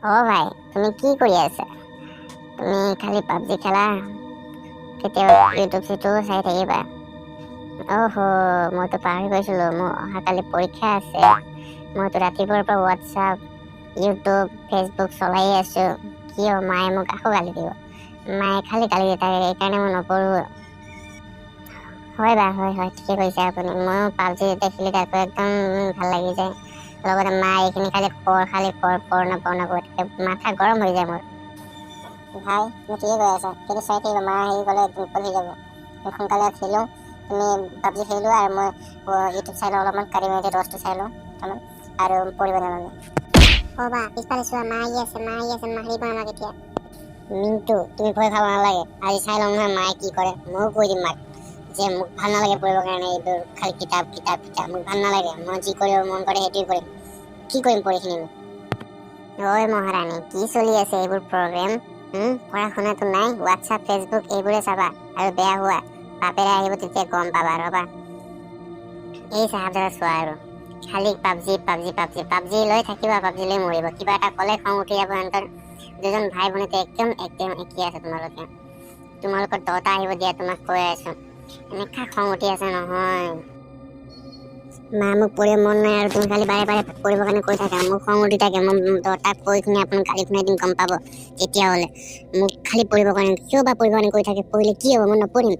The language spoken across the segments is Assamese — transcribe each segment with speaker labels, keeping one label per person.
Speaker 1: ও ভাই, তুমি কি কৰি আছা? তুমি খালি পাবজি খেলা, কেতিয়াবা ইউটিউব চিউটিউব চাই থাকিবা? অহো, মইতো পাহৰি গৈছিলো, মোৰ অহাকালি পৰীক্ষা আছে। মইতো ৰাতিপুৱাৰ পৰা হোৱাটছআপ, ইউটিউব, ফেচবুক চলাই আছো। কিয় মায়ে মোক আকৌ গালি দিব? মায়ে খালি গালি দিয়ে থাকে, সেইকাৰণে মই নপঢ়ো। হয় বা হয় হয়, ঠিকে কৈছে আপুনি। ময়ো পাবজি যেতিয়া খেলি থাকো একদম ভাল লাগি যায়। লগতে মা এইখিনি খালি পঢ় নপঢ় মাথা গৰম হৈ যায় মোৰ। ভাই, তুমি ঠিকে কৈ আছা, কিন্তু চাই থাকিবা, মা হেৰি গ'লে দুৰ্বল হৈ যাব। সোনকালে খেলো, তুমি পাবজি খেলিলো আৰু মই ইউটিউব চাই লওঁ, অলপমান কাটি মেলি ৰচটো চাই লওঁ আৰু পঢ়িব নালাগে। অ বা, পিছফালে চোৱা, মা আহি আছে, মাৰিব আমাক এতিয়া। মিন্টু, তুমি ভয় খাব নালাগে, আজি চাই লওঁ নহয় মায়ে কি কৰে। ময়ো কৈ দিম মাক যে মোক ভাল নালাগে পঢ়িবৰ কাৰণে, এইবোৰ খালি কিতাপ মোক ভাল নালাগে। মই যি কৰিব মন কৰে সেইটোৱে কৰিম। কি কৰিম পঢ়ি শুনি? ঐ মহাৰাণী, কি চলি আছে এইবোৰ প্ৰগ্ৰেম? পঢ়া শুনাটো নাই, হোৱাটছআপ ফেচবুক এইবোৰে চাবা আৰু বেয়া হোৱা। বাপেৰে আহিব তেতিয়া গম পাবা, ৰবা। এই চাহাবজাদা চোৱা আৰু খালি পাবজি লৈ থাকিবা, পাবজি লৈ মৰিব। কিবা এটা ক'লে খং উঠি যাব সিহঁতৰ। দুজন ভাই ভনীতে একদম একে আছে। তোমালোকৰ দতা আহিব দিয়া, তোমাক কৈ আছো। এনেকা খং উঠি আছে নহয়। মা, মোক পঢ়িব মন নাই আৰু তুমি খালি বাৰে বাৰে পঢ়িবৰ কাৰণে কৈ থাকা। মোক খং উঠি থাকে, মই দতাক কৈ কিনে আপোনাক গালি শুনাই দিম, গম পাব তেতিয়াহ'লে। মোক খালি পঢ়িবৰ কাৰণে, কিয় বা পঢ়িবৰ কাৰণে কৈ থাকে? পঢ়িলে কি হ'ব? মই নপঢ়িম।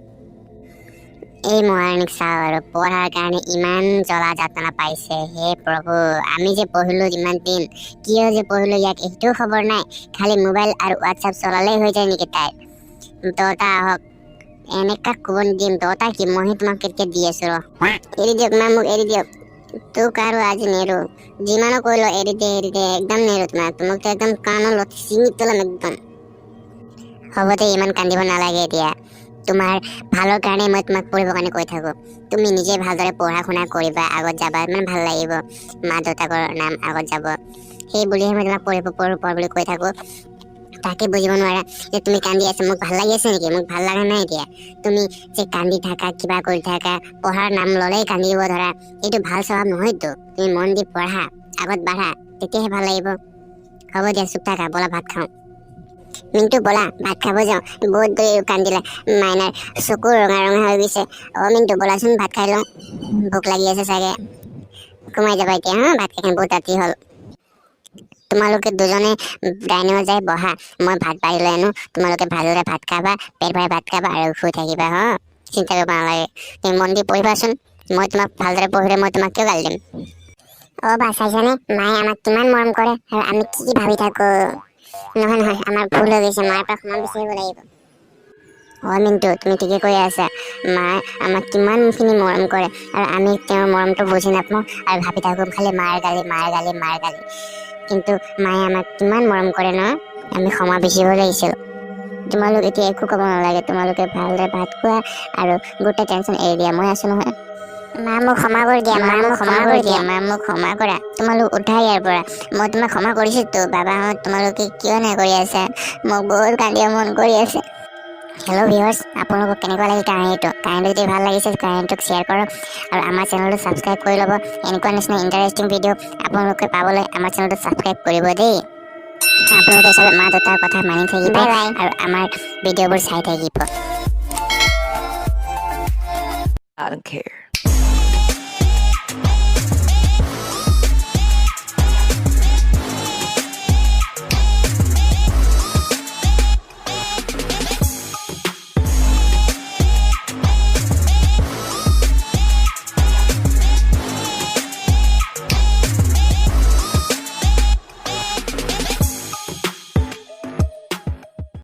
Speaker 1: এই মহাৰাণীক চাওঁ আৰু পঢ়াৰ কাৰণে ইমান জ্বলা যাতনা পাইছে। হে প্ৰভু, আমি যে পঢ়িলো ইমান দিন, কিয় যে পঢ়িলো ইয়াক এইটোও খবৰ নাই। খালি মোবাইল আৰু হোৱাটছআপ চলালেই হৈ যায় নেকি তাইৰ? দতা আহক, এনেকা ক'ব নিদিম। দতা কি, মই তোমাক কেতিয়া দি আছো ৰ। এৰি দিয়ক মা, মোক এৰি দিয়ক। তোক আৰু আজি নেৰো, যিমানো কৰিলো এৰি দে একদম নেৰো তোমাক তো একদম কাণৰ লতি ছিঙি পেলাম একদম। হ'ব দে, ইমান কান্দিব নালাগে এতিয়া। তোমাৰ ভালৰ কাৰণে মই তোমাক পঢ়িবৰ কাৰণে কৈ থাকো। তুমি নিজে ভালদৰে পঢ়া শুনা কৰিবা, আগত যাবা, ইমান ভাল লাগিব। মা দেউতাকৰ নাম আগত যাব, সেই বুলিহে মই তোমাক পঢ় বুলি কৈ থাকো। তাকে বুজিব নোৱাৰা যে তুমি কান্দি আছা। মোক ভাল লাগি আছে নেকি? মোক ভাল লগা নাই এতিয়া। তুমি যে কান্দি থাকা, কিবা কৰি থাকা, পঢ়াৰ নাম ললেই কান্দিব ধৰা, এইটো ভাল স্বভাৱ নহয়তো। তুমি মন দি পঢ়া, আগত বাঢ়া, তেতিয়াহে ভাল লাগিব। হ'ব দিয়া, চুপ থাকা, ব'লা ভাত খাওঁ। মিন্টু ব'লা ভাত খাব যাওঁ। বহুত দেৰি কান্দিলা, মাইনাৰ চকু ৰঙা হৈ গৈছে। মিন্টু ব'লাচোন, ভাত খাই লওঁ। ভোক লাগি আছে চাগে, ঘুমাই যাবা এতিয়া। ভাত খাই বহুত ৰাতি হ'ল। তোমালোকে দুজনে ডাইনিঙত যাই বহা, মই ভাত বাঢ়ি লৈ আনো। তোমালোকে ভালদৰে ভাত খাবা, পেট ভৰাই ভাত খাবা আৰু শুই থাকিবা। চিন্তা কৰিব নালাগে, তুমি মন দি পঢ়িবাচোন। মই তোমাক ভালদৰে পঢ়িলে মই তোমাক কিয় গালি দিম? অ বা, চাইছানে মায়ে আমাক কিমান মৰম কৰে আৰু আমি কি ভাবি থাকো। নহয়, আমাৰ ভুল হৈ গৈছে, মাৰ পৰা ক্ষমা বিচাৰিব লাগিব। মিন্টু, তুমি ঠিকে কৈ আছা। মায়ে আমাক কিমানখিনি মৰম কৰে আৰু আমি তেওঁৰ মৰমটো বুজি নাপাওঁ আৰু ভাবি থাকো খালি মাৰ গালি। কিন্তু মায়ে আমাক কিমান মৰম কৰে ন, আমি ক্ষমা বিচাৰিব লাগিছিল। তোমালোক এতিয়া একো ক'ব নালাগে, তোমালোকে ভালদৰে ভাত খোৱা আৰু গোটেই টেনচন এৰি দিয়া। মই আছো নহয়। মা, মোক ক্ষমা কৰি দিয়া, মা, মোক ক্ষমা কৰা। তোমালোক উঠা ইয়াৰ পৰা। মই তোমাক ক্ষমা কৰিছোতো। বাবাহঁত, তোমালোকে কিয় নাই কৰি আছা? মোক বহুত কান্দিব মন কৰি আছে। হেল্ল' ভিউৱাৰ্ছ, আপোনালোকক কেনেকুৱা লাগিল কাহিনীটো? যদি ভাল লাগিছে কাহিনীটোক শ্বেয়াৰ কৰক আৰু আমাৰ চেনেলটো ছাবস্ক্ৰাইব কৰি ল'ব। এনেকুৱা নিচিনা ইণ্টাৰেষ্টিং ভিডিঅ' আপোনালোকে পাবলৈ আমাৰ চেনেলটো ছাবস্ক্ৰাইব কৰিব দেই। আপোনালোকে চবে মা দেউতাৰ কথা মানি থাকিব আৰু আমাৰ ভিডিঅ'বোৰ চাই থাকিব।
Speaker 2: I don't care.